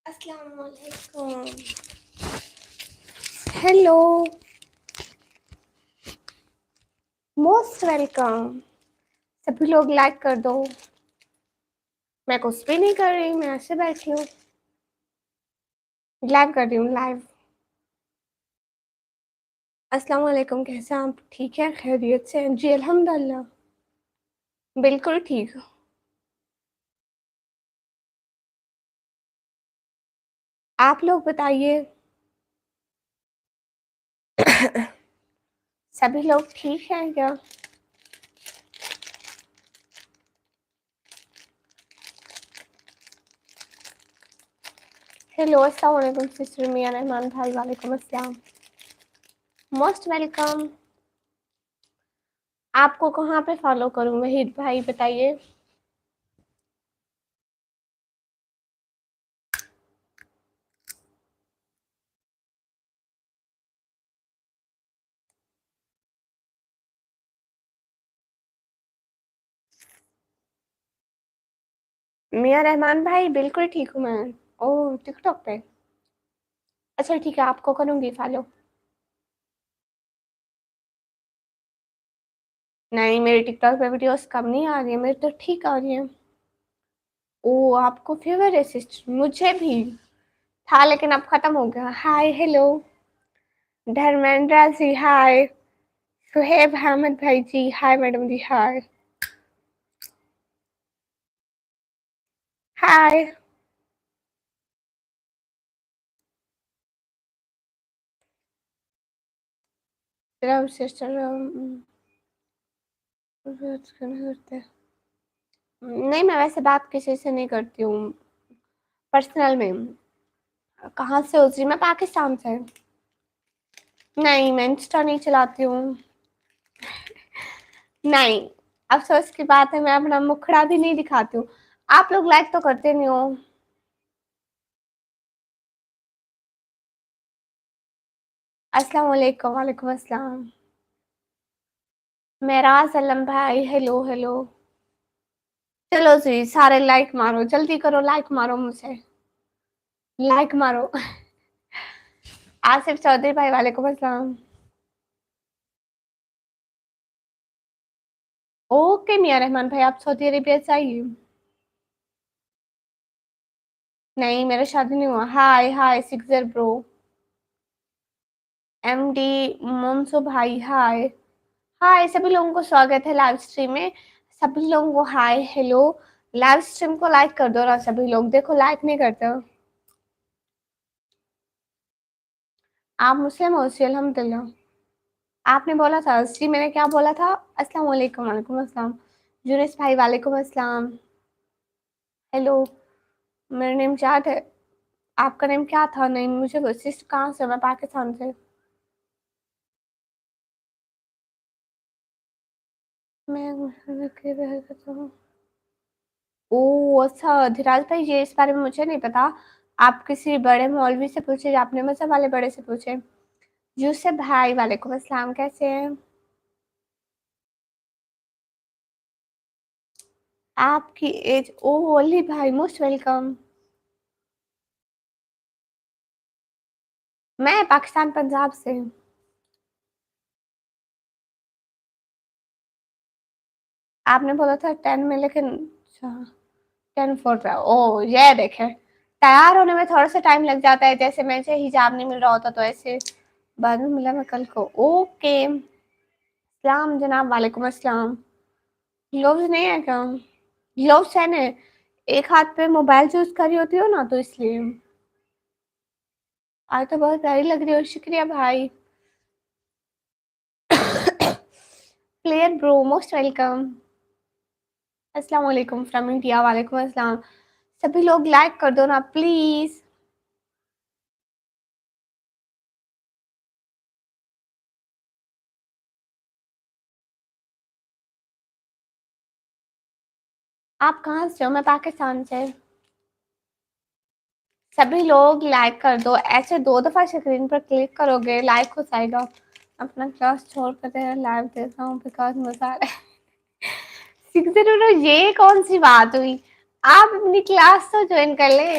السلام علیکم. Hello. Most welcome. سبھی لوگ لائک کر دو. میں کچھ بھی نہیں کر رہی, میں ایسے بیٹھی ہوں. لائیو کر رہی ہوں لائیو. السلام علیکم. کیسے ہیں آپ؟ ٹھیک ہے, خیریت سے؟ جی الحمد للہ بالکل ٹھیک. آپ لوگ بتائیے. سبھی لوگ ٹھیک ہیں کیا؟ ہیلو السلام علیکم سسٹر میاں رحمان بھائی. وعلیکم السلام. Most welcome. آپ کو کہاں پہ فالو کروں وحید بھائی بتائیے. میاں رحمان بھائی بالکل ٹھیک ہوں میں. او ٹک ٹاک پہ. اچھا ٹھیک ہے, آپ کو کروں گی فالو. نہیں میری ٹک ٹاک پہ ویڈیوز کم نہیں آ رہی ہے, میری تو ٹھیک آ رہی ہے. او آپ کو فیور ہے سسٹر, مجھے بھی تھا لیکن اب ختم ہو گیا. Hi hello. Dharmendra ji hi. Suhaib Ahmed بھائی جی ہائے. میڈم جی ہائے. ہائے. سسٹر کرتے نہیں, میں ویسے بات کسی سے نہیں کرتی ہوں پرسنل میں. کہاں سے ہو جی؟ میں پاکستان سے. نہیں میں انسٹا نہیں چلاتی ہوں. نہیں افسوس کی بات ہے, میں اپنا مکھڑا بھی نہیں دکھاتی ہوں. آپ لوگ لائک تو کرتے نہیں ہو. السلام علیکم. وعلیکم السلام. معراج علم بھائی ہیلو ہیلو. چلو جی سارے لائک مارو, جلدی کرو لائک مارو مجھے. لائک مارو. آصف چودھری بھائی وعلیکم السلام. اوکے میاں رحمان بھائی, آپ سعودی عربیہ سے آئیے. نہیں میرا شادی نہیں ہوا. ہائے ہائے سکزر برو. ایم ڈی منصو بھائی ہائے. ہائے سبھی لوگوں کو سواگت ہے لائیو اسٹریم میں. سبھی لوگوں کو ہائے ہیلو. لائیو اسٹریم کو لائک کر دو نا سبھی لوگ. دیکھو لائک نہیں کرتے ہو. آپ مسلم ہو؟ جی الحمد للہ. آپ نے بولا تھا جی, میں نے کیا بولا تھا؟ السلام علیکم. وعلیکم السلام. یونس بھائی وعلیکم السلام. ہیلو. میرا نیم چاہت ہے. آپ کا نیم کیا تھا؟ نہیں مجھے سسٹر کہاں سے؟ میں پاکستان سے. میں رہ کرتا ہوں. او اچھا دھیراج بھائی, یہ اس بارے میں مجھے نہیں پتا. آپ کسی بڑے مولوی سے پوچھے یا اپنے مذہب والے بڑے سے پوچھے. یوسف بھائی وعلیکم السلام. کیسے ہیں آپ کی ایج؟ او علی بھائی موسٹ ویلکم. میں پاکستان پنجاب سے. آپ نے بولا تھا 10 میں, لیکن اچھا 10 فور رہا. او یہ دیکھے تیار ہونے میں تھوڑا سا ٹائم لگ جاتا ہے. جیسے میں سے حجاب نہیں مل رہا ہوتا تو ایسے بعد میں ملا میں کل کو. اوکے السلام جناب. وعلیکم السلام. گلوز نہیں ہے کیا؟ گلوز ہے نا, ایک ہاتھ پہ موبائل یوز کر رہی ہوتی ہو نا تو اس لیے. آج تو بہت پیاری لگ رہی ہو. شکریہ بھائی. کلیئر برو موسٹ ویلکم. السلام علیکم فرام انڈیا. وعلیکم السلام. سبھی لوگ لائک کر دو نا پلیز. آپ کہاں سے ہو؟ میں پاکستان سے. سبھی لوگ لائک کر دو. ایسے 2 دفعہ اسکرین پر کلک کرو گے لائک ہو جائے گا. اپنا کلاس چھوڑ کر لائو دیتا ہوں بیکاز مزہ آ رہا ہے. یہ کون سی بات ہوئی؟ آپ اپنی کلاس تو جوائن کر لیں.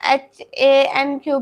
HANQ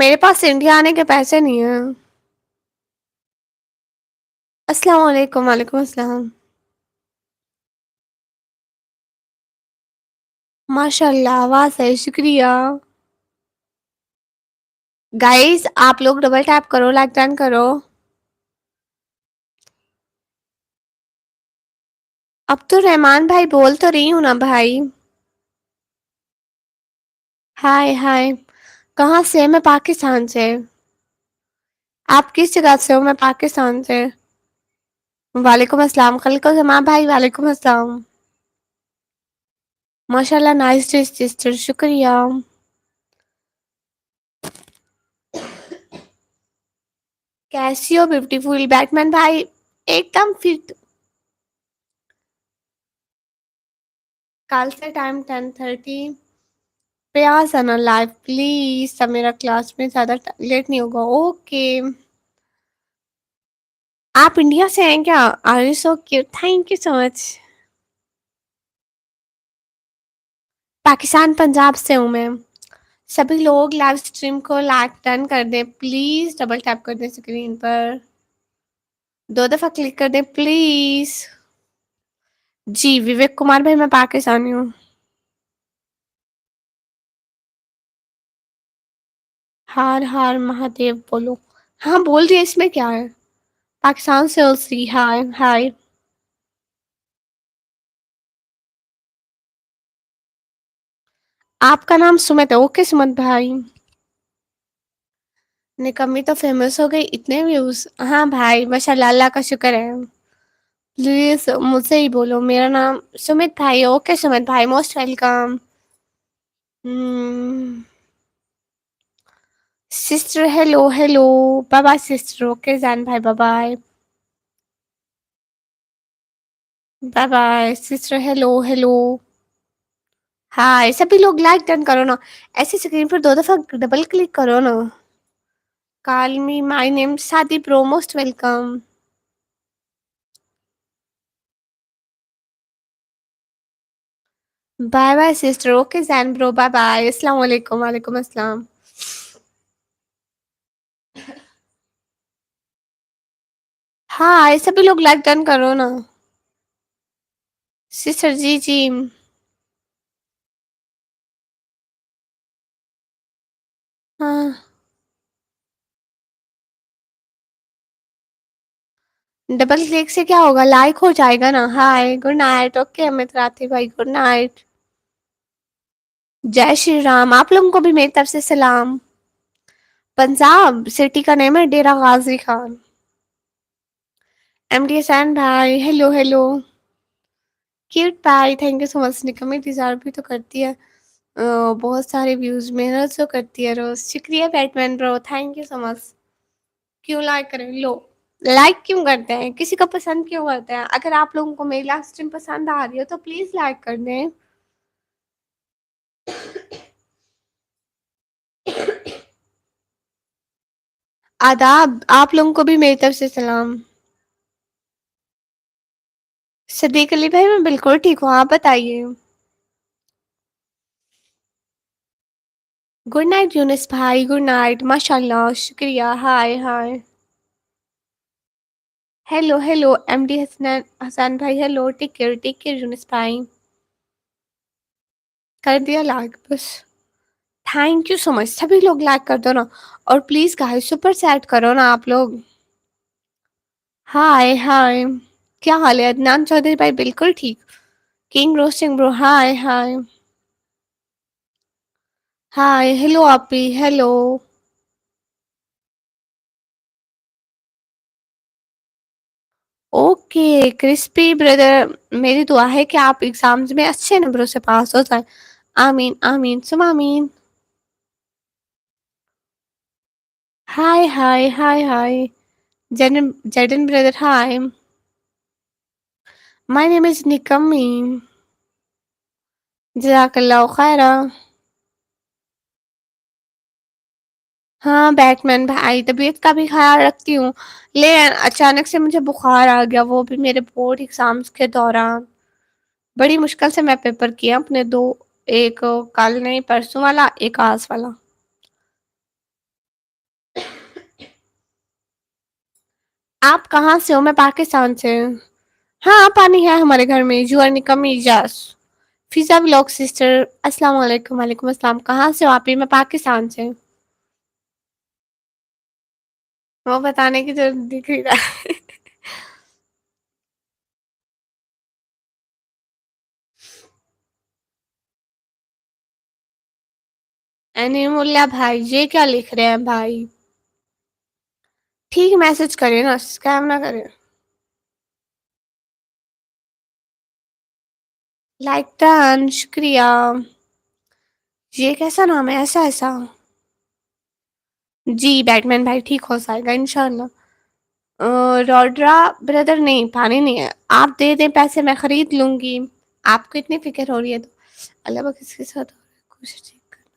میرے پاس انڈیا آنے کے پیسے نہیں ہیں. السلام علیکم. وعلیکم السلام. ماشاء اللہ آواز ہے, شکریہ. گائز آپ لوگ ڈبل ٹیپ کرو, لائک ڈن کرو. اب تو رحمان بھائی بول تو رہی ہوں نا بھائی. ہائے ہائے, کہاں سے؟ میں پاکستان سے. آپ کس جگہ سے ہو؟ میں پاکستان سے. وعلیکم السلام خلکو زما بھائی, وعلیکم السلام. ماشاء اللہ نائس ڈے سسٹر, شکریہ. کیسی ہو بیوٹیفل بیٹمین بھائی؟ ایک دم فٹ. کل سے ٹائم 10:30 پہ آ جانا لائو پلیز. سب میرا کلاس میں زیادہ لیٹ نہیں ہوگا. اوکے. آپ انڈیا سے ہیں کیا؟ Are you so cute, thank you so much. Pakistan Punjab سے ہوں میں. سبھی لوگ لائیو اسٹریم کو لائک ڈن کر دیں پلیز. ڈبل ٹیپ کر دیں اسکرین پر. 2 دفعہ کلک کر دیں پلیز. جی وویک کمار بھائی, میں پاکستانی ہوں. ہار ہار مہادیو بولو. ہاں بول رہی ہے, اس میں کیا ہے؟ پاکستان سے السی. ہائے ہائے. آپ کا نام سمت ہے؟ اوکے سمت بھائی. نکمی تو فیمس ہو گئی, اتنے ویوز. ہاں بھائی ماشاء اللہ, اللہ کا شکر ہے. پلیز مجھ سے ہی بولو, میرا نام سمت بھائی. اوکے سمت بھائی, most welcome. Sister hello hello. Bye bye sister. Okay Zain بھائی, bye bye. Bye bye sister. Hello hello. ہاں سبھی لوگ لائک ڈن کرو نا. ایسی اسکرین پر 2 دفعہ ڈبل کلک کرو نا. کال می مائی name Shadi bro, most welcome. Bye bye sister. Okay Zain bro, bye bye. السلام علیکم. وعلیکم السلام. ہاں ایسے بھی لوگ لائک ڈن کرو نا. سسٹر جی جی. ہاں ڈبل کلک سے کیا ہوگا؟ لائک ہو جائے گا نا. ہائے گڈ نائٹ. اوکے امت راتی بھائی, گڈ نائٹ. جے شری رام. آپ لوگوں کو بھی میری طرف سے سلام. پنجاب سٹی کا نیم ہے ڈیرا غازی خان. ایم ڈی حسین بھائی ہیلو ہیلو. کیوٹ بھائی, تھینک یو سو مچ. نکمی ڈیزرو بھی تو کرتی ہے بہت سارے ویوز. محنت جو کرتی ہے روز. شکریہ بیٹ مین برو, تھینک یو سو مچ. کیوں لائک کریں لو. لائک کیوں کرتے ہیں؟ کسی کو پسند کیوں کرتے ہیں؟ اگر آپ لوگوں کو میری لائف اسٹریم پسند آ رہی ہے تو پلیز لائک کر دیں. آداب. آپ لوگوں کو بھی میری طرف سے سلام. صدیق علی بھائی میں بالکل ٹھیک ہوں, آپ بتائیے. گڈ نائٹ یونس بھائی, گڈ نائٹ. ماشاء اللہ شکریہ. ہائے hi. Hello hello M D Hussain بھائی ہیلو. ٹیک کیئر یونس بھائی. کر دیا لائک بس. Thank you so much. سبھی لوگ لائک کر دو نا. اور پلیز گائز سپر چیٹ کرو نا آپ لوگ. ہائے ہائے. کیا حال ہے عدنان چودھری بھائی؟ بالکل ٹھیک. King roasting bro. Hi hi. Hi hello آپی ہیلو. اوکے کرسپی بردر, میری دعا ہے کہ آپ ایگزامز میں اچھے نمبروں سے پاس ہو جائیں. آمین آمین سم آمین. ہائے hi hi hi. جیڈن brother hi. My name is نکمی. جزاک اللہ خیرا. ہاں بیٹ مین بھائی, طبیعت کا بھی خیال رکھتی ہوں. اچانک سے مجھے بخار آ گیا, وہ بھی میرے بورڈ ایگزامس کے دوران. بڑی مشکل سے میں پیپر کیا اپنے 2, ایک کل نہیں پرسوں والا, ایک آج والا. آپ کہاں سے ہو؟ میں پاکستان سے ہوں۔ ہاں پانی ہے ہمارے گھر میں، جو نکمی جاس فضا بلاگ سسٹر السلام علیکم۔ وعلیکم السلام، کہاں سے ہو آپ؟ میں پاکستان سے۔ وہ بتانے کی ضرورت دکھ رہی ہے۔ انیم اللہ بھائی یہ کیا لکھ رہے ہیں بھائی؟ ٹھیک میسج کرے نا، اسکیم نہ کرے۔ لائک ڈن، شکریہ۔ یہ کیسا نام ہے؟ ایسا ایسا؟ جی بیٹمین بھائی ٹھیک ہو جائے گا انشاءاللہ۔ روڈرا بردر نہیں، پانی نہیں ہے، آپ دے دیں پیسے میں خرید لوں گی۔ آپ کو اتنی فکر ہو رہی ہے تو اللہ کس کے ساتھ ہو رہا ہے، کوشش ٹھیک کرنا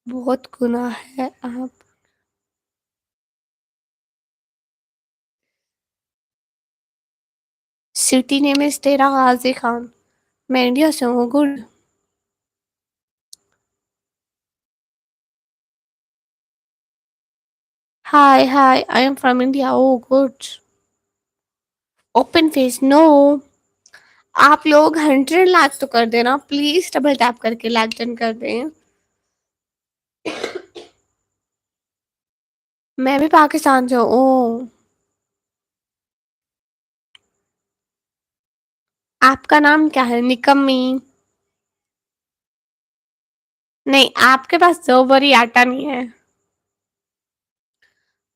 بہت گناہ ہے۔ آپ سٹی نیم از تیرا غازی خان۔ میں انڈیا سے ہوں۔ Good. Hi hi I am from India. Oh good. Open face no. آپ لوگ 100 لاکھ تو کر دینا پلیز، ڈبل ٹیپ کر کے لائک ڈن کر دیں۔ میں بھی پاکستان سے ہوں۔ آپ کا نام کیا ہے؟ نکمی؟ نہیں آپ کے پاس 2 بوری آٹا نہیں ہے۔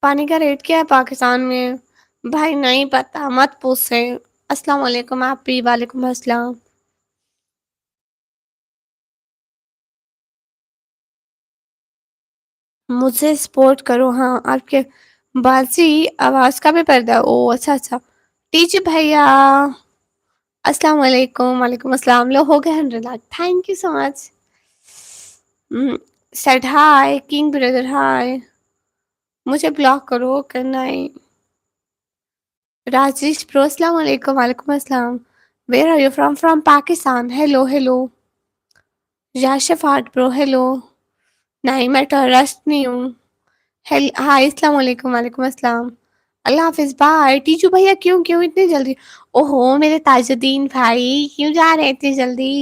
پانی کا ریٹ کیا ہے پاکستان میں؟ بھائی نہیں پتا، مت پوچھے۔ السلام علیکم آپ بھی۔ وعلیکم السلام۔ مجھے سپورٹ کرو۔ ہاں آپ کے بازی آواز کا بھی پردہ۔ او اچھا اچھا۔ ٹیچر بھیا السلام علیکم۔ وعلیکم السلام۔ لو ہو گئے 100 lakh, thank you so much. Said hi king brother hi. مجھے بلاک کرو کرنا ہے۔ راجیش برو السلام علیکم۔ وعلیکم السلام۔ Where are you from? From Pakistan. Hello hello. Yashif art bro hello. نہیں میں ٹورسٹ نہیں ہوں۔ ہائی السلام علیکم۔ وعلیکم السلام۔ اللہ حافظ بائے۔ ٹیچو بھیا کیوں اتنی جلدی؟ اوہو میرے تاج الدین بھائی کیوں جا رہے اتنی جلدی؟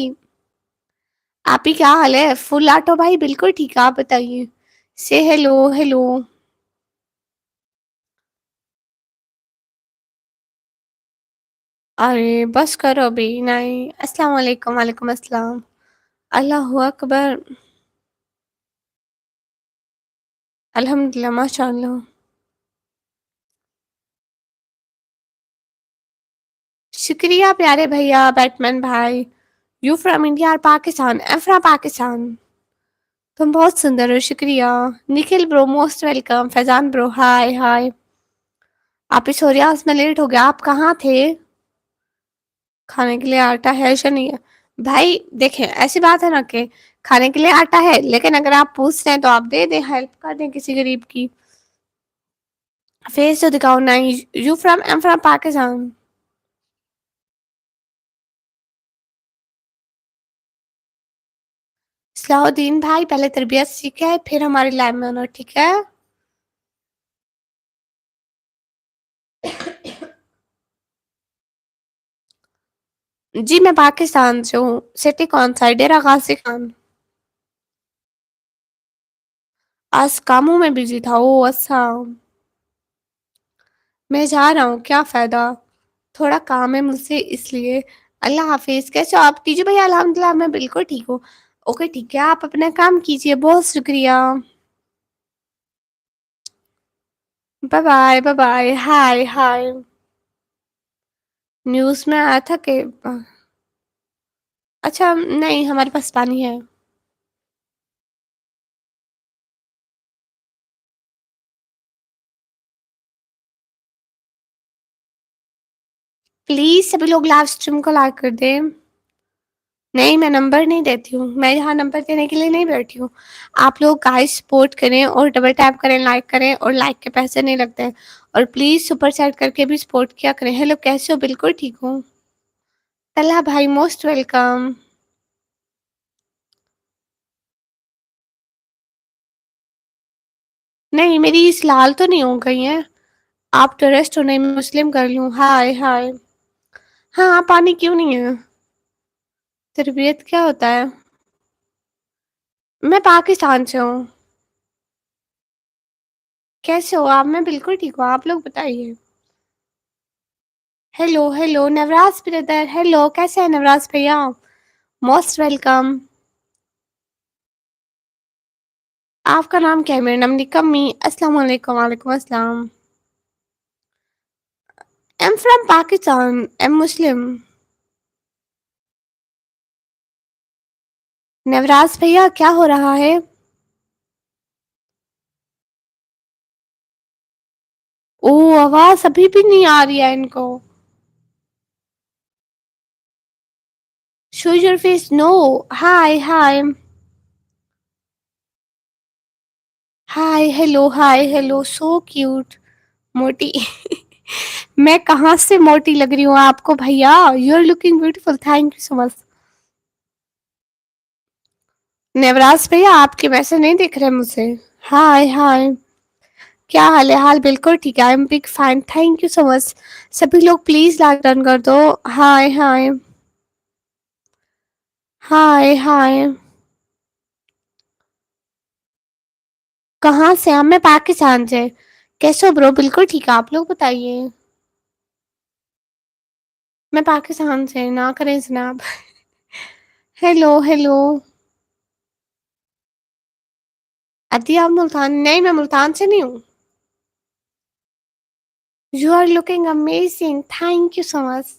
آپ ہی کیا حال ہے؟ فل آٹو بھائی بالکل ٹھیک ہے، آپ بتائیے۔ سے ہیلو ہیلو۔ ارے بس کرو بھی نہیں۔ السلام علیکم۔ وعلیکم السلام۔ اللہ اکبر۔ الحمدللہ ماشاء اللہ۔ شکریہ پیارے بھیا بیٹمین بھائی۔ یو فرام انڈیا اور پاکستان؟ M from Pakistan. تم بہت سندر ہو، شکریہ۔ نکھل برو موسٹ ویلکم۔ فیضان برو ہائی ہائی۔ آپ اس ریاض میں لیٹ ہو گیا، آپ کہاں تھے؟ کھانے کے لیے آٹا ہے یا نہیں ہے؟ بھائی دیکھیں ایسی بات ہے نا کہ کھانے کے لیے آٹا ہے، لیکن اگر آپ پوچھ رہے ہیں تو آپ دے دیں، ہیلپ کر دیں کسی غریب کی۔ فیس تو دکھاؤ۔ نہیں you from? I'm from Pakistan. صلاح الدین بھائی پہلے تربیت سیکھے پھر ہماری لائف میں ہونا، ٹھیک ہے؟ جی میں پاکستان سے ہوں۔ سٹی کون سا ہے؟ ڈیرہ غازی خان۔ آج کاموں میں بزی تھا۔ او اچھا۔ میں جا رہا ہوں، کیا فائدہ؟ تھوڑا کام ہے مجھ سے اس لیے۔ اللہ حافظ۔ کیسے ہو آپ؟ تیجو بھائی الحمدللہ میں بالکل ٹھیک ہوں۔ اوکے ٹھیک ہے، آپ اپنا کام کیجئے، بہت شکریہ۔ Bye bye bye bye. Hi hi. News میں آیا تھا کہ اچھا نہیں ہمارے پاس پانی ہے۔ پلیز سبھی لوگ لائیو اسٹریم کو لائک کر دیں۔ نہیں میں نمبر نہیں دیتی ہوں، میں یہاں نمبر دینے کے لیے نہیں بیٹھی ہوں۔ آپ لوگ گائز سپورٹ کریں اور ڈبل ٹیپ کریں، لائک کریں، اور لائک کے پیسے نہیں لگتے ہیں، اور پلیز سپر چیٹ کر کے بھی سپورٹ کیا کریں۔ ہیلو کیسے ہو؟ بالکل ٹھیک ہوں۔ طلحہ بھائی موسٹ ویلکم۔ نہیں میری اس لال تو نہیں ہو گئی ہیں، آپ ٹورسٹ ہو؟ نہیں میں مسلم کر لوں. ہائے ہائے. ہاں پانی کیوں نہیں ہے؟ تربیت کیا ہوتا ہے؟ میں پاکستان سے ہوں. کیسے ہو آپ؟ میں بالکل ٹھیک ہوں. آپ لوگ بتائیے. Hello hello Noraz brother. Hello کیسے ہیں نوراز بھیا؟ Most welcome. آپ کا نام کیا ہے؟ میرا نام نکمی. السلام علیکم. وعلیکم السلام. M from Pakistan. ایم مسلم. نوراز بھیا کیا ہو رہا ہے؟ او آواز ابھی بھی نہیں آ رہی ہے ان کو. Show your face. No. Hi hi. Hi hello. Hi hello. So cute. موٹی. میں کہاں سے موٹی لگ رہی ہوں آپ کو بھیا؟ You are looking beautiful. Thank you so much. Noraz بھیا آپ کے میسج نہیں دکھ رہے مجھے. ہائے ہائے. کیا حال ہے؟ حال بالکل ٹھیک ہے. I am big fine. Thank you so much. سبھی لوگ پلیز لائک ڈن کر دو. ہائے ہائے. ہائے ہائے. کہاں سے؟ ہم میں پاکستان سے. کیسے ہو برو؟ بالکل ٹھیک ہے. آپ لوگ بتائیے. میں پاکستان سے. نہ کریں جناب. Hello hello. ادی آپ ملتان؟ نہیں میں ملتان سے نہیں ہوں. You are looking amazing. Thank you so much.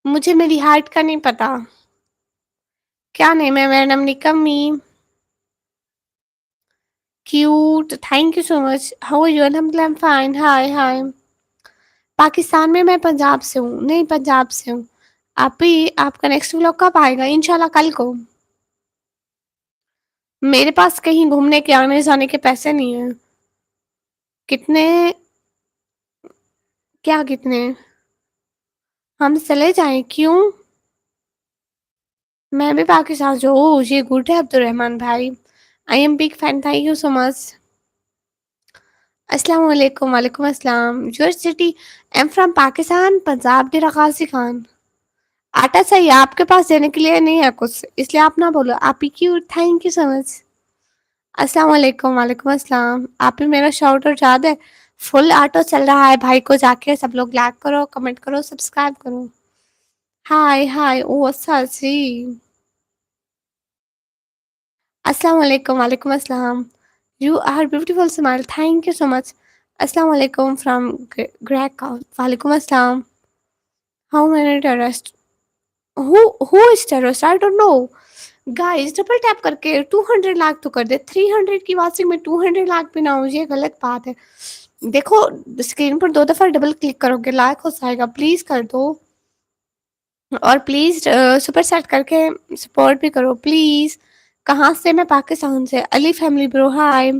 مجھے میری ہائٹ کا نہیں پتا. کیا نیم ہے؟ میرا نام نکمی. Cute. Thank you so much. How are you? الحمد للہ فائن. ہائے ہائے. پاکستان میں پنجاب سے ہوں. نہیں پنجاب سے ہوں. آپ ہی آپ کا نیکسٹ ولاگ کب آئے گا؟ انشاءاللہ کل کو. میرے پاس کہیں گھومنے کے آنے جانے کے پیسے نہیں ہیں. کتنے؟ کیا کتنے؟ ہم چلے جائیں؟ کیوں؟ میں بھی پاکستان سے ہوں. یہ گڈ ہے عبدالرحمن بھائی. I am big fan. Thank you so much. السلام علیکم. وعلیکم السلام. Your city? Am from Pakistan. Punjab Dera Ghazi Khan. آٹا چاہیے آپ کے پاس؟ دینے کے لیے نہیں ہے کچھ اس لیے آپ نہ بولو. آپ ہی cute. Thank you so much. السلام علیکم. وعلیکم السلام. آپ ہی میرا شاؤٹ آؤٹ یاد ہے؟ فل آٹو چل رہا ہے بھائی کو جا کے سب لوگ لائک کرو کمنٹ کرو سبسکرائب کرو. ہائے ہائے. او اچھا جی. السلام علیکم. وعلیکم السلام. You are beautiful smile. Thank you so much. السلام علیکم فرام گریکا. وعلیکم السلام. How many terrorist? Who is terrorist? I don't know. Guys double tap کر کے 200 لاکھ تو کر دے. 300 کی واسطے میں 200 لاکھ بھی نہ ہوں. یہ غلط بات ہے. دیکھو اسکرین پر 2 دفعہ ڈبل کلک کرو گے لائک ہو جائے گا. پلیز کر دو. اور پلیز سپر سیٹ کر کے سپورٹ بھی کرو پلیز. کہاں سے؟ میں پاکستان سے. علی فیملی برو. ہائے.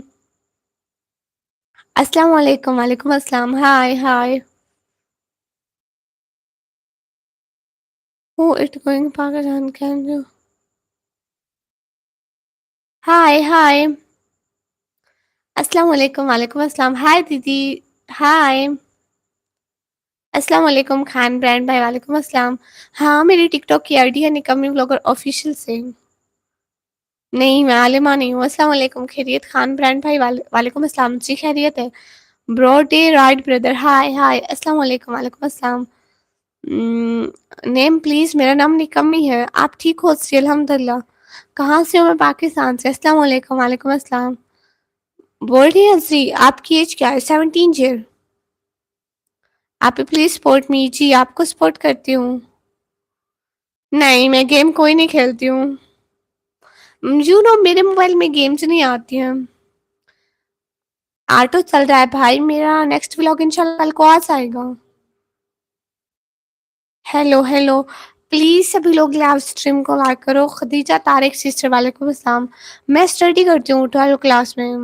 السلام علیکم. وعلیکم السلام. Hi hi. How it going Pakistan can you? Hi hi. السلام علیکم. وعلیکم السلام. ہائے دیدی. ہائے. السلام علیکم خان برینڈ بھائی. وعلیکم السلام. ہاں میری ٹک ٹاک کی آئی ڈی ہے نکمی بلاگر آفیشیل سے. نہیں میں عالمہ نہیں ہوں. السلام علیکم. خیریت خان برینڈ بھائی؟ وعلیکم السلام. جی خیریت ہے. براڈے رائٹ بردر. ہائے ہائے. السلام علیکم. وعلیکم السلام. نیم پلیز. میرا نام نکمی ہے. آپ ٹھیک ہو؟ جی الحمد للہ. کہاں سے ہوں؟ میں پاکستان سے. السلام علیکم. وعلیکم السلام. بول رہی ہیں جی. آپ کی ایج کیا ہے؟ 17 ایئر. آپ پلیز سپورٹ می. جی آپ کو سپورٹ کرتی ہوں. نہیں میں گیم کوئی نہیں کھیلتی ہوں. یو نو میرے موبائل میں گیمز نہیں آتی ہیں. آٹو چل رہا ہے بھائی میرا. نیکسٹ ولاگ انشاءاللہ کل کو آ جائے گا. Hello hello. پلیز سبھی لوگ لائیو اسٹریم کو لائک کرو. خدیجہ طارق سسٹر. وعلیکم السلام. میں اسٹڈی کرتی ہوں 12 کلاس میں.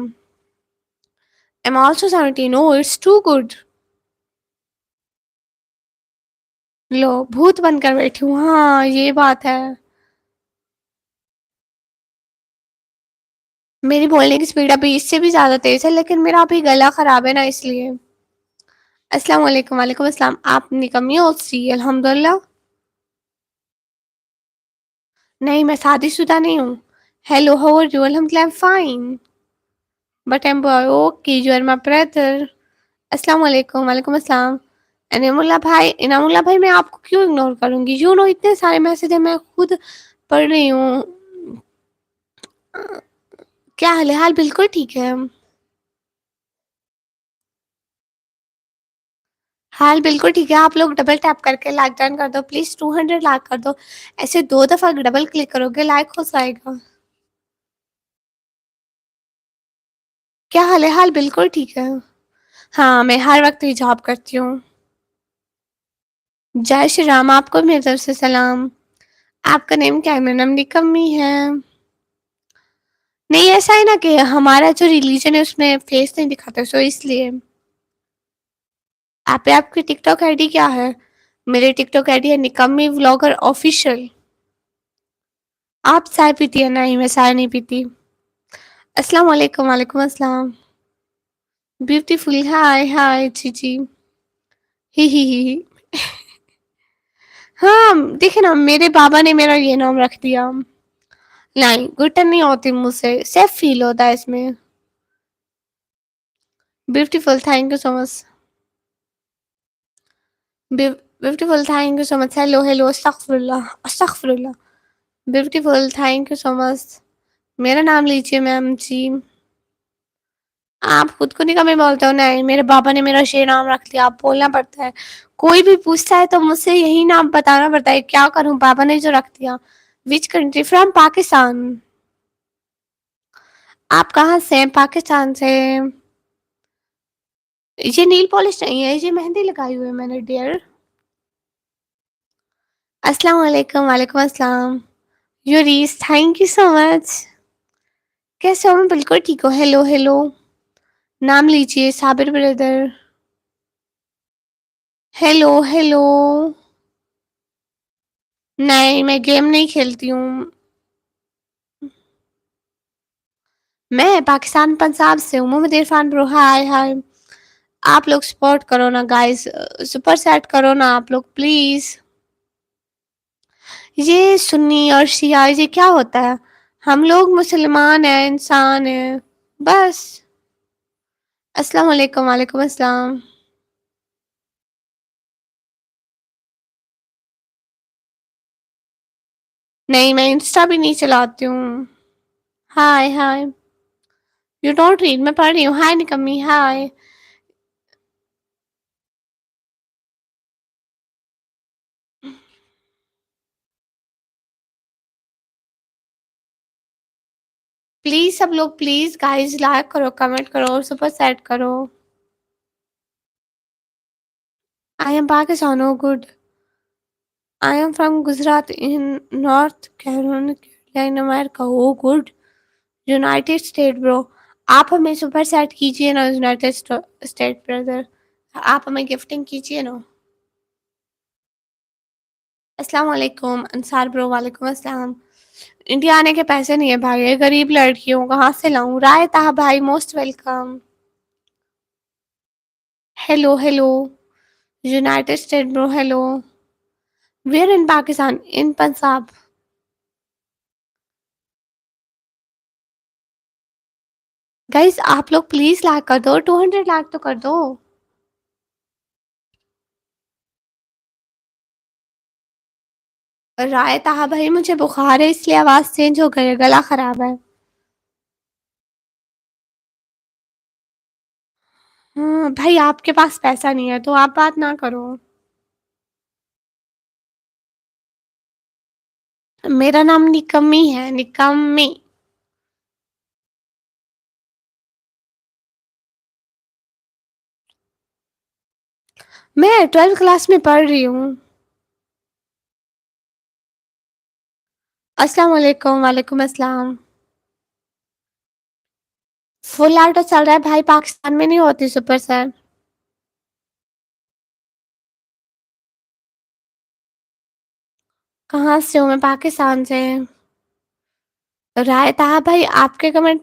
I'm also 17. Oh, it's too good. لو بھوت بن کر بیٹھی ہوں. ہاں یہ بات ہے. میری بولنے کی اسپیڈ ابھی اس سے بھی زیادہ تیز ہے، لیکن میرا ابھی گلا خراب ہے نا، اس لیے۔ السلام علیکم۔ وعلیکم السلام۔ آپ نکمی ہو سی؟ الحمد للہ۔ نہیں میں شادی شدہ نہیں ہوں۔ Hello how are you? الحمد للہ fine but I'm okay you are my brother. السلام علیکم۔ وعلیکم السلام۔ انعام اللہ بھائی، انعام اللہ بھائی میں آپ کو کیوں اگنور کروں گی؟ یو نو اتنے سارے میسج ہیں، میں خود پڑھ رہی ہوں۔ کیا حال ہے؟ حال بالکل ٹھیک ہے، حال بالکل ٹھیک ہے۔ آپ لوگ ڈبل ٹیپ کر کے لائک ڈن کر دو پلیز، 200 لائک کر دو۔ ایسے 2 دفعہ ڈبل کلک کرو گے لائک ہو جائے گا۔ کیا حال ہے؟ حال بالکل ٹھیک ہے۔ ہاں میں ہر وقت ہی جاب کرتی ہوں۔ جے شری رام، آپ کو میری طرف سے سلام۔ آپ کا نیم کیا ہے؟ میرا نام نکمی ہے۔ نہیں ایسا ہے نا کہ ہمارا جو ریلیجن ہے اس میں فیس نہیں دکھاتا، سو اس لیے۔ آپ کی ٹک ٹاک آئی ڈی کیا ہے؟ میرے ٹک ٹاک آئی ڈی ہے نکمی ولاگر آفیشیل۔ آپ چائے پیتی ہے؟ نہیں میں چائے نہیں پیتی۔ السلام علیکم۔ وعلیکم السلام۔ بیوٹیفل، ہائے ہائے جی جی ہی۔ ہاں دیکھیں نا، میرے بابا نے میرا یہ نام رکھ دیا۔ نہیں گھٹن نہیں ہوتی مجھ سے، سیف فیل ہوتا ہے اس میں۔ Beautiful, thank you so much. Beautiful, thank you so much. Hello hello, استغفر اللہ استغفر اللہ۔ بیوٹیفل، تھینک یو سو مچ۔ میرا نام لیجیے میم جی۔ آپ خود کو نہیں کمی بولتے ہو؟ نہیں میرے بابا نے میرا شیر نام رکھ دیا، آپ بولنا پڑتا ہے۔ کوئی بھی پوچھتا ہے تو مجھ سے یہی نام بتانا پڑتا ہے، کیا کروں، بابا نے جو رکھ دیا۔ Which country? فرام پاکستان۔ آپ کہاں سے ہیں؟ پاکستان سے۔ یہ نیل پالش نہیں ہے، یہ مہندی لگائی ہوئی ہے میں نے ڈیئر۔ السلام علیکم۔ وعلیکم السلام۔ یوریس، تھینک یو سو مچ۔ کیسے ہو؟ میں بالکل ٹھیک ہوں۔ ہیلو ہیلو، نام لیجیے صابر بردر۔ Hello hello. نہیں میں گیم نہیں کھیلتی ہوں۔ میں پاکستان پنجاب سے ہوں۔ محمد عرفان برو، ہائے ہائے۔ آپ لوگ سپورٹ کرو نا گائز، سپر سیٹ کرو نا آپ لوگ پلیز۔ یہ سنی اور شیعہ یہ کیا ہوتا ہے؟ ہم لوگ مسلمان ہیں، انسان ہیں بس۔ السلام علیکم۔ وعلیکم السلام۔ نہیں میں انسٹا بھی نہیں چلاتی ہوں۔ ہائے ہائے، یو ڈونٹ ریڈ، میں پڑھ رہی ہوں۔ ہائے نکمی، ہائے۔ پلیز سب لوگ پلیز گائز لائک کرو، کمنٹ کرو اور سپر سیٹ کرو۔ I am Pakistan, oh good. I am from Gujarat in North Carolina, America, oh good. United States bro. آپ ہمیں سپر سیٹ کیجئے نا یونائٹڈ اسٹیٹ برادر، آپ ہمیں گفٹنگ کیجئے نا۔ السلام علیکم انصار برو، وعلیکم السلام۔ انڈیا آنے کے پیسے نہیں ہے بھائی، غریب لڑکی ہوں کہاں سے لاؤں؟ رائے طه بھائی most welcome. Hello hello, united state bro, hello. Where in Pakistan? In Punjab. Guys آپ لوگ پلیز لائک کر دو، 200 لائک تو کر دو۔ رائے طه بھائی مجھے بخار ہے اس لیے آواز چینج ہو گئی ہے، گلا خراب ہے۔ ہاں بھائی آپ کے پاس پیسہ نہیں ہے تو آپ بات نہ کرو۔ میرا نام نکمی ہے، نکمی۔ میں 12 کلاس میں پڑھ رہی ہوں۔ السلام علیکم۔ وعلیکم السلام۔ فل آٹو چل رہا ہے بھائی، پاکستان میں نہیں ہوتی سپر سیٹ۔ کہاں سے ہوں؟ میں پاکستان سے۔ رائے طه بھائی آپ کے comment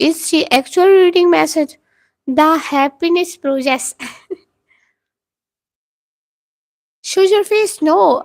Is she actually reading message? The happiness process. Shows your face? No.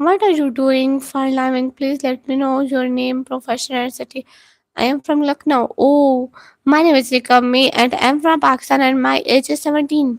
What are you doing for living? Please let me know your name, profession, and city. I am from Lucknow. Oh, my name is Rikami and I am from Pakistan and my age is 17.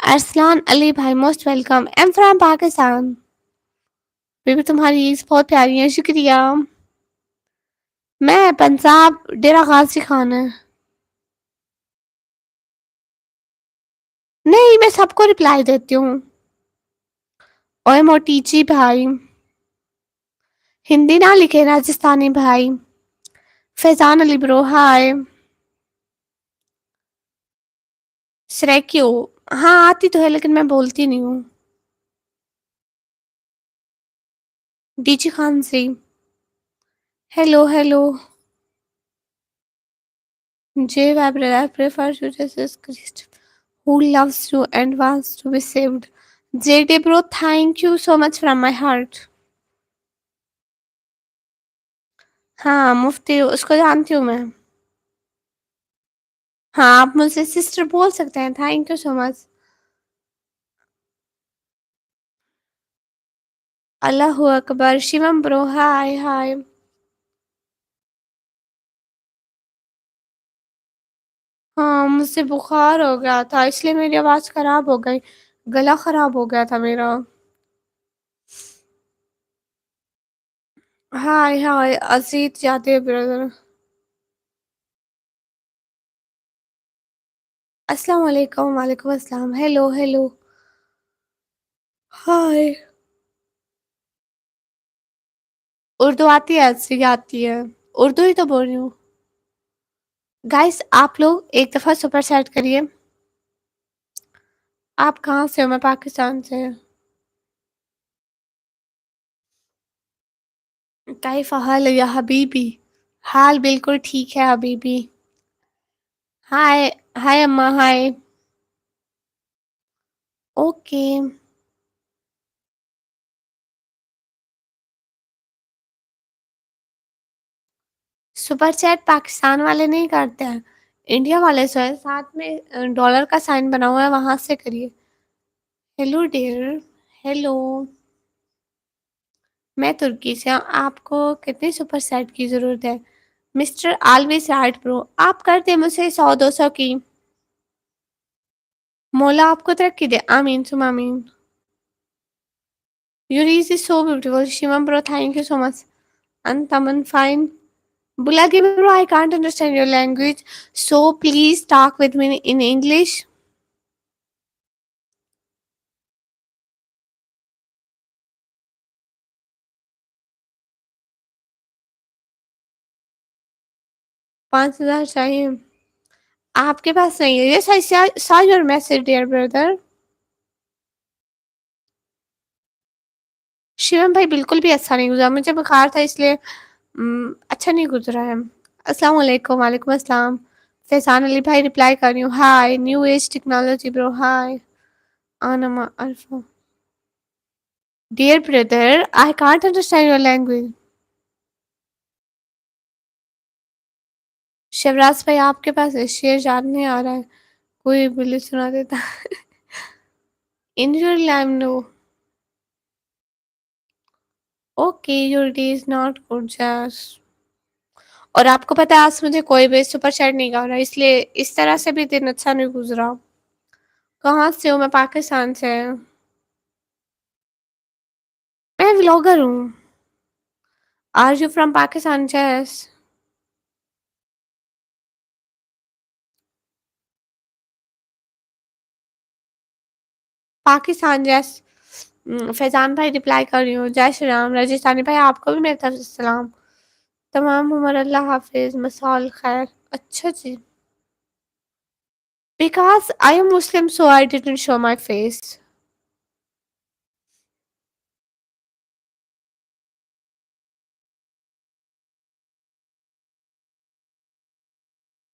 Arsalan علی بھائی most welcome, M from Pakistan. Baby تمہاری عیز بہت پیاری ہے، شکریہ. میں پنجاب، ڈیرا غازی خان ہے. نہیں، میں سب کو رپلائی دیتی ہوں. اوئے موٹیچی بھائی، ہندی نہ لکھے، راجستھانی بھائی. فیضان علی برو ہائے. سریکیو، ہاں آتی تو ہے لیکن میں بولتی نہیں ہوں. ڈی جی خان سے hello hello. J. Vibrant, I prefer to Jesus Christ, who loves you and wants to be saved. JD bro, thank you so much from my heart. ہاں مفتی اس کو جانتی ہوں میں. ہاں آپ مجھ سے سسٹر بول سکتے ہیں. تھینک یو سو مچ. اللہ اکبر. شیوم برو ہائے ہائے. ہاں مجھ سے بخار ہو گیا تھا اس لیے میری آواز خراب ہو گئی. گلا خراب ہو گیا تھا میرا. ہائے ہائے ازیت جاتے بردر. السلام علیکم. وعلیکم السلام. Hello hello. ہائے. اردو آتی ہے؟ اچھی آتی ہے. اردو ہی تو بول رہی ہوں. گائس آپ لوگ ایک دفعہ سپر سیٹ کریے. آپ کہاں سے ہو؟ میں پاکستان سے. کیف حال یا حبیبی؟ حال بالکل ٹھیک ہے حبیبی. ہائے ہائے اماں ہائے. اوکے. سپر چیٹ پاکستان والے نہیں کرتے ہیں، انڈیا والے سے ساتھ میں ڈالر کا سائن بنا ہوا ہے وہاں سے کریے. Hello dear. ہیلو. میں ترکی سے ہوں. آپ کو کتنے سپر سیٹ کی ضرورت ہے؟ مسٹر آلویز رائٹ برو. آپ کر دیں مجھے 100 200 کی. مولا آپ کو ترقی دے. آمین ثم آمین. Your is so beautiful. Shivam bro, thank you so much. And Taman fine. Bulagi bro, I can't understand your language. So please talk with me in English. $5000 چاہیے. آپ کے پاس نہیں ہے. Yes, I saw your message, dear brother. Shivam بھائی بالکل بھی اچھا نہیں گزرا. مجھے بخار تھا اس لیے اچھا نہیں گزرا ہے. السلام علیکم. وعلیکم السلام. فیضان علی بھائی رپلائی کر رہی ہوں. ہائے new age technology bro hi. آنما الفا. Dear brother I can't understand your language. Shivraj بھائی آپ کے پاس شعر یاد نہیں آ رہا ہے؟ کوئی بلی سنا دیتا. In your lime no. Okay your day is not good جس. اور آپ کو پتا ہے آج مجھے کوئی بھی سپر چیٹ نہیں کر رہا اس لیے اس طرح سے بھی دن اچھا نہیں گزرا. کہاں سے ہوں؟ میں پاکستان سے. میں ولاگر ہوں. Are you from Pakistan? Yes. Pakistan جیس. فیضان بھائی رپلائی کر رہی ہوں. جے شری رام. راجستھانی بھائی آپ کو بھی میری طرف سے سلام. تمام عمر اللہ حافظ. مساء الخیر. اچھا جی. Because I am Muslim so I didn't show my face.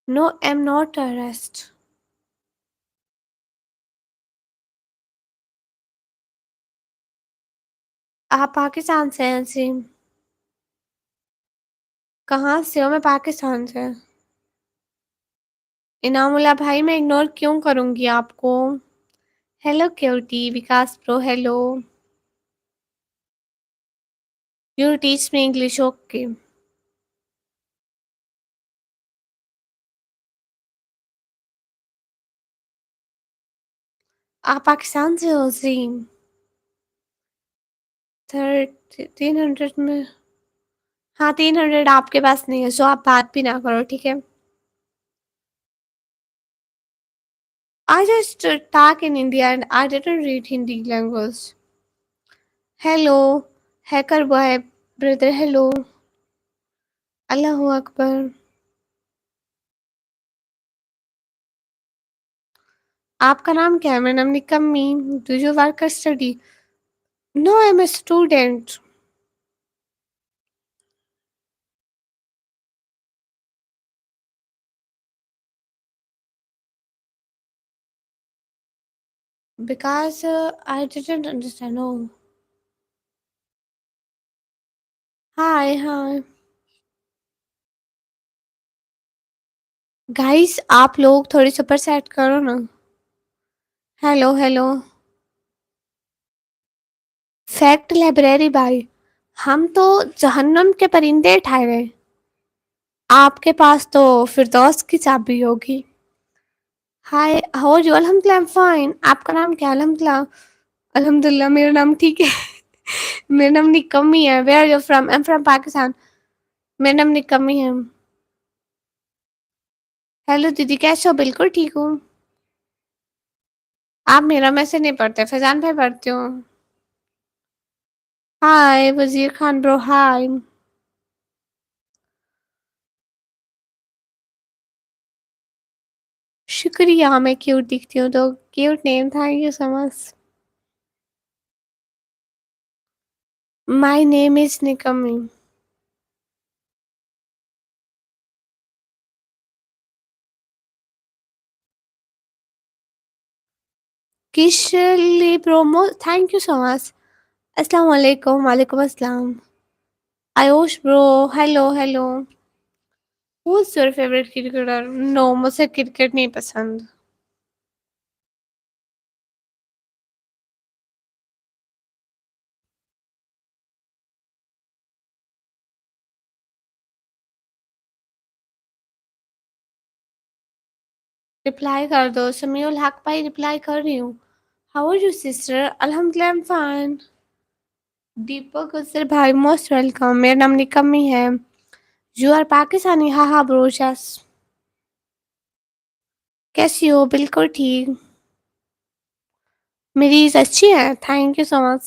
No, I'm not terrorist. آپ پاکستان سے ہیں جی. کہاں سے ہو؟ میں پاکستان سے. انعام اللہ بھائی میں اگنور کیوں کروں گی آپ کو؟ Hello cutie. Vikas pro hello. You teach me English. Okay. آپ پاکستان سے ہو سی؟ 300 میں؟ ہاں 300 آپ کے پاس نہیں ہے، سو آپ بات بھی نہ کرو ٹھیک ہے. I just talk in India and I didn't read Hindi language. Hello, hacker boy, brother, hello. اللہ اکبر. آپ کا نام کیا ہے؟ میرا نام نکمی. Do you work or study? No, I'm a student. Because I didn't understand. No. Hi, hi. Guys, آپ لوگ تھوڑی سپر سیٹ کرو نا. Hello hello. فیکٹ لائبریری بھائی، ہم تو جہنم کے پرندے اٹھائے ہوئے. آپ کے پاس تو فردوس کی چابی ہوگی. ہائے ہاؤ آر یو؟ الحمد للہ فائن. آپ کا نام کیا؟ الحمد للہ. الحمد للہ میرا نام ٹھیک ہے. میرا نام نکمی ہے. Where are you from? I'm from Pakistan. میرا نام نکمی ہے. ہیلو دیدی کیسے ہو؟ بالکل ٹھیک ہوں. آپ میرا میسج نہیں پڑھتے، فیضان بھائی پڑھتے ہو. ہائے وزیر خان برو، ہائے. شکریہ، میں کیوٹ دکھتی ہوں تو cute name. Thank you so much. My name is نکمی. کشلی promo, thank you so much. السلام علیکم. وعلیکم السلام. Ayush bro, hello hello. Who's your favorite cricketer? No, مجھے کرکٹ نہیں پسند. رپلائی کر دو. سمیع الحق بھائی رپلائی کر رہی ہوں. How are you sister? الحمدللہ I'm fine. دیپک گسر بھائی موسٹ ویلکم. میرا نام نکمی ہے. You are Pakistani? ہاں ہاں برو یس. کیسی ہو؟ بالکل ٹھیک. میری عید اچھی ہے. Thank you so much.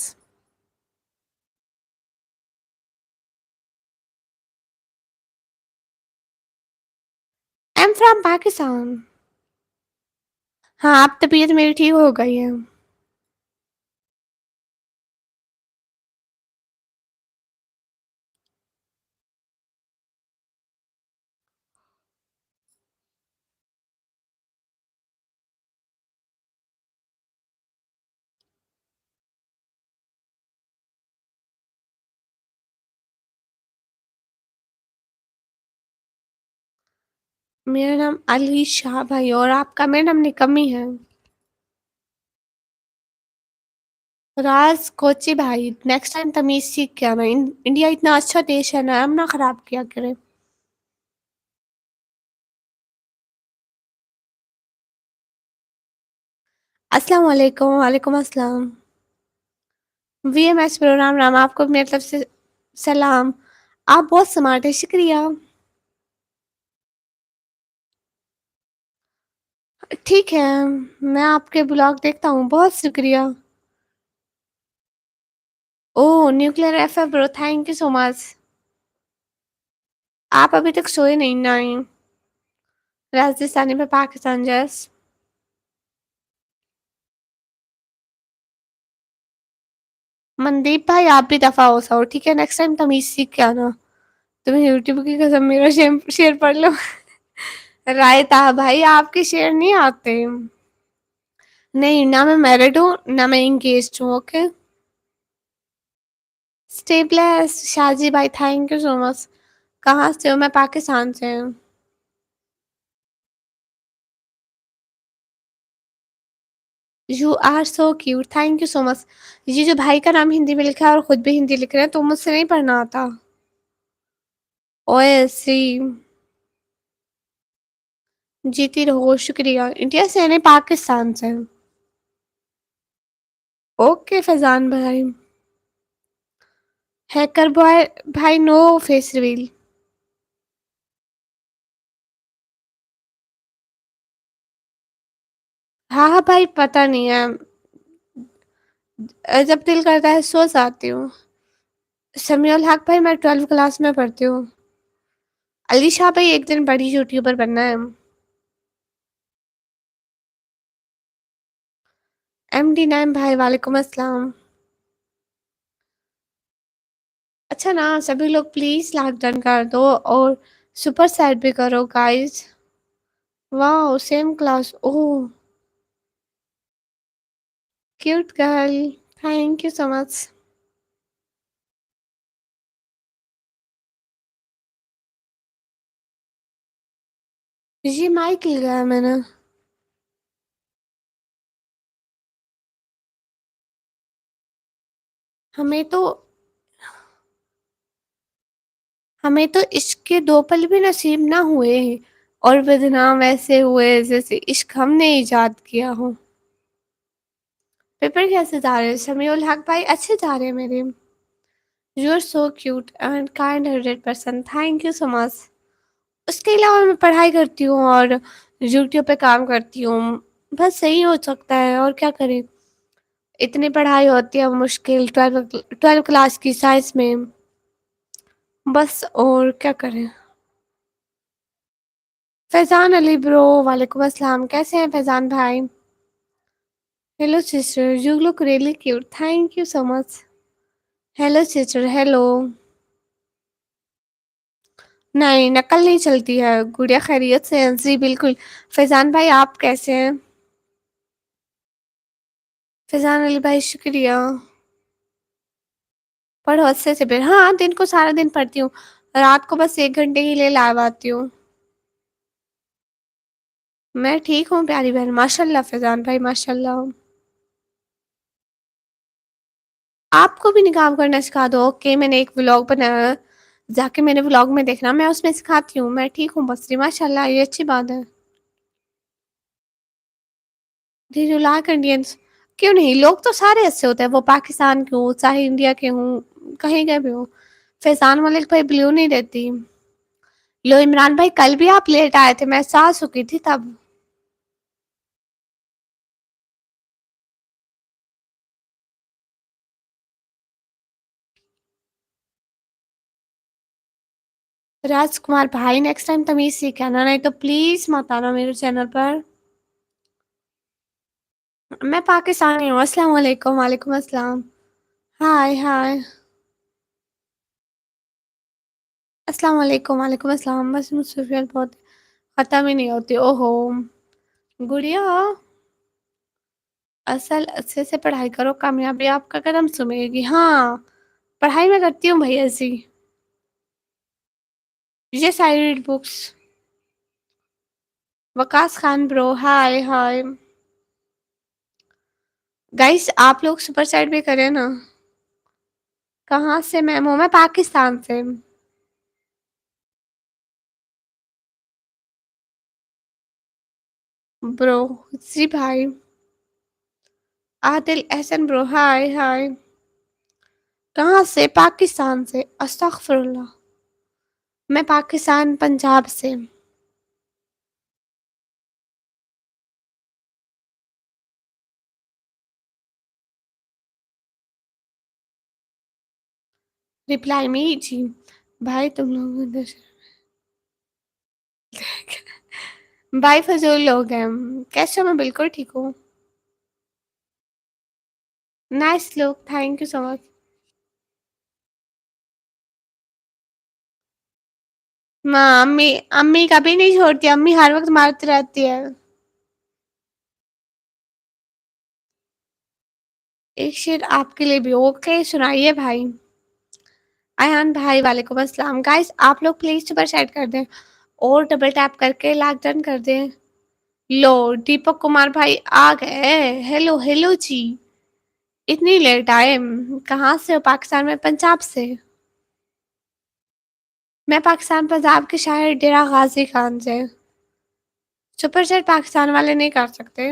I'm from Pakistan. ہاں اب طبیعت میری ٹھیک ہو گئی ہے. میرا نام علی شاہ بھائی. اور آپ کا؟ میرا نام نکمی ہے. راز کوچی بھائی نیکسٹ ٹائم تمیز سیکھ کے آنا. انڈیا اتنا اچھا دیش ہے، نام نہ خراب کیا کرے. السلام علیکم. وعلیکم السلام. وی ایم ایس پروگرام رام آپ کو میری طرف سے سلام. آپ بہت سمارٹ ہیں. شکریہ. ٹھیک ہے میں آپ کے بلاگ دیکھتا ہوں. بہت شکریہ. اوہ نیوکلیئر ایف اے برو، تھینک یو سو مچ. آپ ابھی تک سوئے نہیں؟ نہیں. راجستھانی میں پاکستان جیس. مندیپ بھائی آپ بھی دفع ہو سو ٹھیک ہے. نیکسٹ ٹائم تمیز سیکھ کے آنا. تمہیں یوٹیوب کی قسم میرا شعر پڑھ لو. رائتا بھائی آپ کے شعر نہیں آتے. نہیں نہ میں میرڈ ہوں نہ میں انگیجڈ ہوں. اوکے. اسٹیپلیس شاہجی بھائی تھینک یو سو مچ. کہاں سے ہو؟ میں پاکستان سے ہوں. You are so cute. Thank you so much. یہ جو بھائی کا نام ہندی میں لکھا ہے اور خود بھی ہندی لکھ رہے ہیں تو مجھ سے نہیں پڑھنا آتا. او ایس سی. جیتی رہو. شکریہ. انڈیا سے نہیں پاکستان سے. اوکے فیضان بھائی. ہیکر بوائے بھائی نو فیس ریویل. ہاں ہاں بھائی پتہ نہیں ہے. جب دل کرتا ہے سو جاتی ہوں. سمیع الحق بھائی میں 12 کلاس میں پڑھتی ہوں. علی شاہ بھائی ایک دن بڑی یوٹیوبر بننا ہے. MD9 بھائی وعلیکم السلام. اچھا نا سبھی لوگ پلیز لاک ڈن کر دو اور سپر سیٹ بھی کرو guys. Wow same class oh. Cute girl thank you so much. یہ مائک لگایا میں نے. ہمیں تو عشق کے دو پل بھی نصیب نہ ہوئے ہیں اور بدنام ایسے ہوئے جیسے عشق ہم نے ایجاد کیا ہو. پیپر کیسے جا رہے سمیع الحق بھائی اچھے جا رہے ہیں میرے. You are so cute and kind 100%. Thank you so much. اس کے علاوہ میں پڑھائی کرتی ہوں اور یوٹیوب پہ کام کرتی ہوں. بس صحیح ہو سکتا ہے اور کیا کریں. اتنی پڑھائی ہوتی ہے مشکل 12 کلاس کی سائنس میں. بس اور کیا کریں. فیضان علی برو وعلیکم السلام. کیسے ہیں فیضان بھائی. Hello sister you look really cute. Thank you so much. Hello sister hello. نہیں نقل نہیں چلتی ہے. گڑیا خیریت سے ہیں جی بالکل. فیضان بھائی آپ کیسے ہیں. فیضان علی بھائی شکریہ. پڑھو اچھے سے پھر. ہاں دن کو سارا دن پڑھتی ہوں. رات کو بس 1 گھنٹے کے لیے لائو آتی ہوں. میں ٹھیک ہوں پیاری بہن ماشاء اللہ فیضان بھائی ماشاء اللہ. آپ کو بھی نکام کرنا سکھا دو. اوکے میں نے ایک ولاگ بنایا جا کے میرے ولاگ میں دیکھنا. میں اس میں سکھاتی ہوں. میں ٹھیک ہوں بس ماشاء اللہ یہ اچھی بات ہے. انڈینس کیوں نہیں لوگ تو سارے ایسے ہوتے ہیں. وہ پاکستان کے ہوں چاہے انڈیا کے ہوں کہیں کے بھی ہوں. فیضان ملک بھائی بلیو نہیں رہتی. لو عمران بھائی کل بھی آپ لیٹ آئے تھے. میں سا چکی تھی تب. راج کمار بھائی نیکسٹ ٹائم تمیز سے کہنا نہیں تو پلیز مت آنا میرے چینل پر. میں پاکستانی ہوں. السلام علیکم. وعلیکم السلام. Hi hi. السلام علیکم وعلیکم السلام. بس مصروفیت بہت ختم ہی نہیں ہوتی. او ہو گڑیا اصل اچھے سے پڑھائی کرو. کامیابی آپ کا قدم سمے گی. ہاں پڑھائی میں کرتی ہوں بھائی ایسی. یس آئی ریڈ بکس. وکاس خان برو ہائے ہائے. گائس آپ لوگ سپر سیٹ بھی کریں نا. کہاں سے میں ہوں. میں پاکستان سے. برو جی بھائی. عادل احسن برو ہائے ہائے. کہاں سے پاکستان سے. استغفر اللہ. میں پاکستان پنجاب سے. رپلائی می جی بھائی تم لوگ ادھر بھائی فضول لوگ ہیں. کیسے ہو. میں بالکل ٹھیک ہوں. Nice look. Thank you so much. ماں امی امی کبھی نہیں چھوڑتی. امی ہر وقت مارتی رہتی ہے. ایک شعر آپ کے لیے بھی. اوکے سنائیے بھائی. ایان بھائی وعلیکم السلام. گائز آپ لوگ پلیز سپر چیٹ کر دیں اور ڈبل ٹیپ کر کے لاک ڈن کر دیں. لو دیپک کمار بھائی آ گئے. ہیلو ہیلو جی. اتنی لیٹ آئے. کہاں سے ہو. پاکستان میں پنجاب سے. میں پاکستان پنجاب کے شاہر ڈیرہ غازی خان سے. سپر چیٹ پاکستان والے نہیں کر سکتے.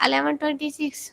11:26,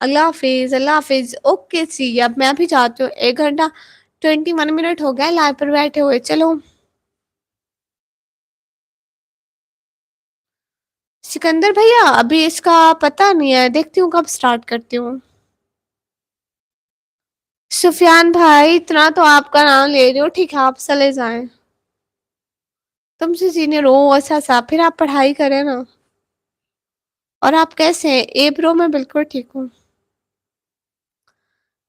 اللہ حافظ، اللہ حافظ، اوکے سی اب میں بھی جاتی ہوں، 1 گھنٹہ 21 منٹ ہو گیا لائن پر بیٹھے ہوئے، چلو سکندر بھیا ابھی اس کا پتہ نہیں ہے، دیکھتی ہوں کب سٹارٹ کرتی ہوں۔ سفیان بھائی اتنا تو آپ کا نام لے رہے ہو، ٹھیک ہے آپ چلے جائیں، تم سے سینئر ہو ایسا سا، پھر آپ پڑھائی کریں نا۔ اور آپ کیسے ہیں؟ اے برو میں بالکل ٹھیک ہوں۔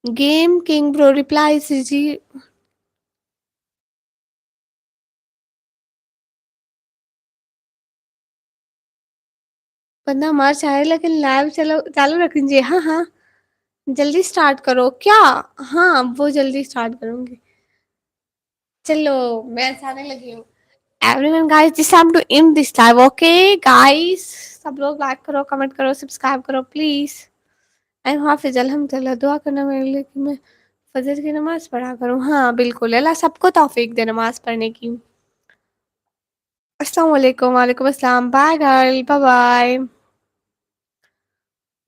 گیم کنگ برو ریپلائی جی، بندہ مار چاہے لیکن لائیو چلو چالو رکھیں جی، ہاں ہاں جلدی سٹارٹ کرو کیا؟ ہاں وہ جلدی سٹارٹ کروں گی، چلو میں آنے لگی ہوں۔ everyone guys this time to end this live okay guys، سب لوگ لائک کرو کمنٹ کرو سبسکرائب کرو پلیز، ایم حافظ الحمدللہ، دعا کرنا میرے لیے کہ میں فجر کی نماز پڑھا کروں، ہاں بالکل اللہ سب کو توفیق دے نماز پڑھنے کی۔ السلام علیکم، وعلیکم السلام، بائے گرل، بائے بائے،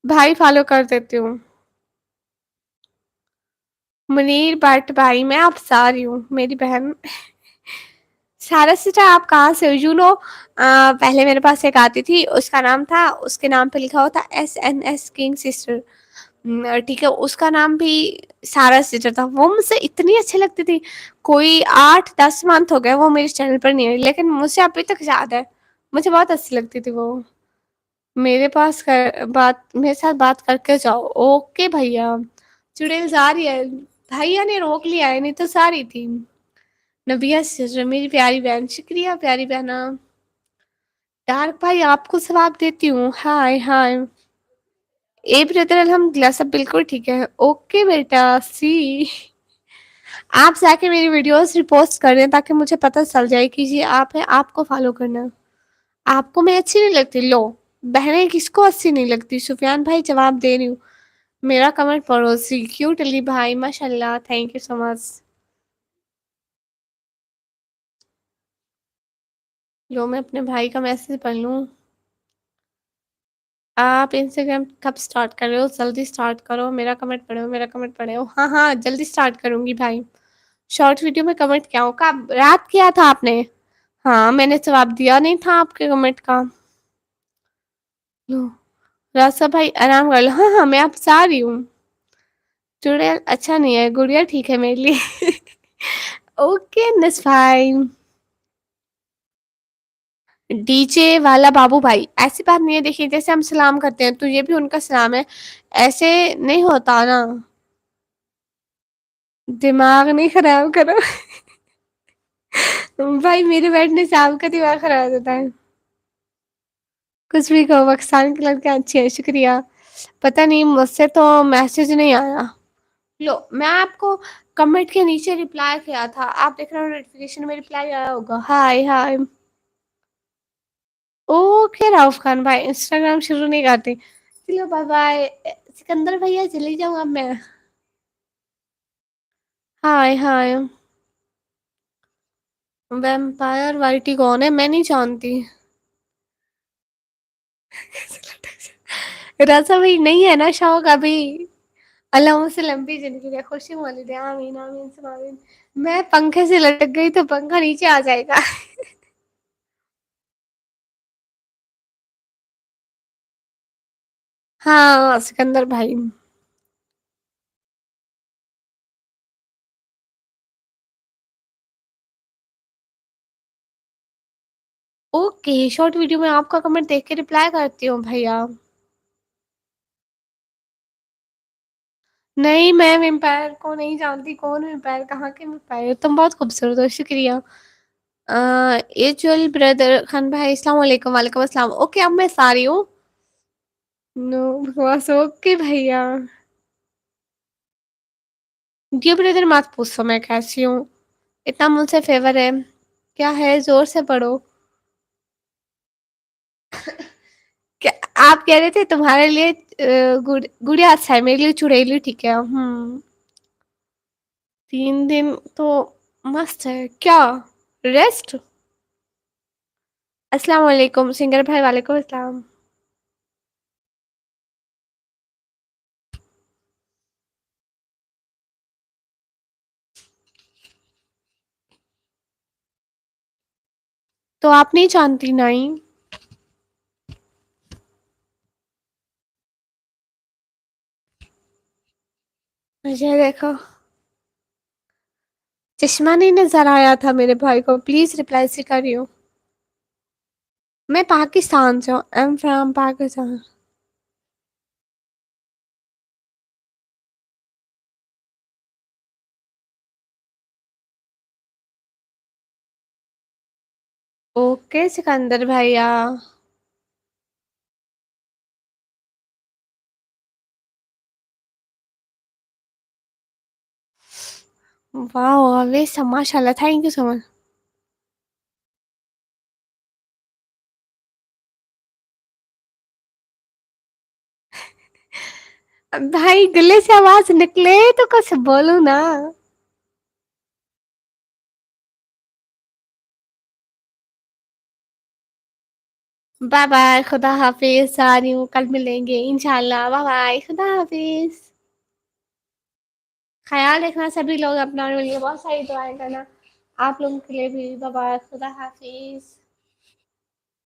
بھائی فالو کر دیتی ہوں، منیر بٹ بھائی میں آپ سے رہی ہوں، میری بہن سارا سٹر آپ کہاں سے ہو؟ یو نو پہلے میرے پاس ایک آتی تھی، اس کا نام تھا، اس کے نام پہ لکھا ہوتا SNS کنگ سسٹر، ٹھیک ہے، اس کا نام بھی سارا سٹر تھا، وہ مجھ سے اتنی اچھی لگتی تھی، کوئی 8-10 منتھ ہو گئے وہ میرے چینل پر نہیں آئی، لیکن مجھے ابھی تک یاد ہے، مجھے بہت اچھی لگتی تھی وہ، میرے پاس بات میرے ساتھ بات کر کے جاؤ، اوکے بھیا، چڑیل جا رہی ہے، بھیا نے روک لیا ہے نہیں تو ساری تھی، نبیہ سسٹر میری پیاری بہن، شکریہ پیاری بہنا، ڈارک بھائی آپ کو ثواب دیتی ہوں، ہائے ہائے، اے بردر الحمدللہ سب بالکل ٹھیک ہے، اوکے بیٹا سی، آپ جا کے میری ویڈیوز ریپوسٹ کر دیں تاکہ مجھے پتہ چل جائے کہ یہ آپ ہے، آپ کو فالو کرنا، آپ کو میں اچھی نہیں لگتی، لو بہنیں کس کو اچھی نہیں لگتی، سفیان بھائی جواب دے رہی ہوں، میرا کمنٹ پڑھو سی کیوٹ علی بھائی ماشاء اللہ، تھینک یو سو مچ، لو میں اپنے بھائی کا میسج پڑھ لوں، آپ انسٹاگرام کب سٹارٹ کر رہے ہو؟ جلدی سٹارٹ کرو، میرا کمنٹ پڑھو، میرا کمنٹ پڑھو، ہاں ہاں جلدی سٹارٹ کروں گی بھائی، شارٹ ویڈیو میں کمنٹ کیا ہو، کب رات کیا تھا آپ نے؟ ہاں میں نے جواب دیا نہیں تھا آپ کے کمنٹ کا، راسا بھائی آرام کر لو، ہاں ہاں میں آپ سے آ رہی ہوں، چڑیل اچھا نہیں ہے، گڑیا ٹھیک ہے میرے لیے، اوکے نس فائن، ڈی جے والا بابو بھائی ایسی بات نہیں ہے، دیکھیے جیسے ہم سلام کرتے ہیں تو یہ بھی ان کا سلام ہے، ایسے نہیں ہوتا نا، دماغ نہیں خراب کرو بھائی میرے بیٹھنے سے آپ کا دماغ خراب ہو جاتا ہے، کچھ بھی کہو پاکستان کی لڑکیاں اچھی ہے، شکریہ، پتہ نہیں مجھ سے تو میسج نہیں آیا، لو میں آپ کو کمنٹ کے نیچے ریپلائی کیا تھا، آپ دیکھ رہے ہو نوٹیفیکیشن میں ریپلائی آیا ہوگا، ہائے ہائے، اوکے راؤف خان بھائی انسٹاگرام شروع نہیں کرتے، چلو بائے بائے، سکندر بھیا چلی جاؤں اب میں، ہائے ہائے، ویمپائر وائٹی کون ہے؟ میں نہیں جانتی، رضا بھائی نہیں ہے نا شوق ابھی، اللہ سے لمبی زندگی دے، خوشی والی دے، آمین آمین ثم آمین، میں پنکھے سے لٹک گئی تو پنکھا نیچے آ جائے گا ہاں سکندر بھائی، اوکے شارٹ ویڈیو میں آپ کا کمنٹ دیکھ کے ریپلائی کرتی ہوں بھیا، نہیں میں ویمپائر کو نہیں جانتی، کون ویمپائر، کہاں کے ویمپائر، تم بہت خوبصورت ہو، شکریہ، ایجول بردر خان بھائی السلام علیکم، وعلیکم السلام، اوکے اب میں ساری ہوں، نو بس اوکے بھیا، جی بردر مت پوچھو میں کیسی ہوں، اتنا مجھ سے فیور ہے، کیا ہے زور سے پڑھو، کیا آپ کہہ رہے تھے تمہارے لیے گڑیا اچھا ہے، میرے لیے چڑیلی ٹھیک ہے، 3 دن تو مست ہے، کیا ریسٹ، السلام علیکم سنگر بھائی، وعلیکم السلام، تو آپ نہیں جانتی نہیں؟ مجھے دیکھو چشمہ نہیں نظر آیا تھا میرے بھائی کو، پلیز ریپلائی سے کریو. میں پاکستان سے ہوں، am from Pakistan. Okay Sikandar بھائیا. واو ویسا ماشاء اللہ تھینک یو سو مچ. بھائی گلے سے آواز نکلے تو کچھ بولو نا. بائے بائے خدا حافظ، جا رہی ہوں، کل ملیں گے انشاء اللہ، بائے بائے خدا حافظ. خیال رکھنا سبھی لوگ اپنا، اور لیے بہت ساری دعائیں کرنا آپ لوگوں کے لیے بھی. بائے بائے خدا حافظ.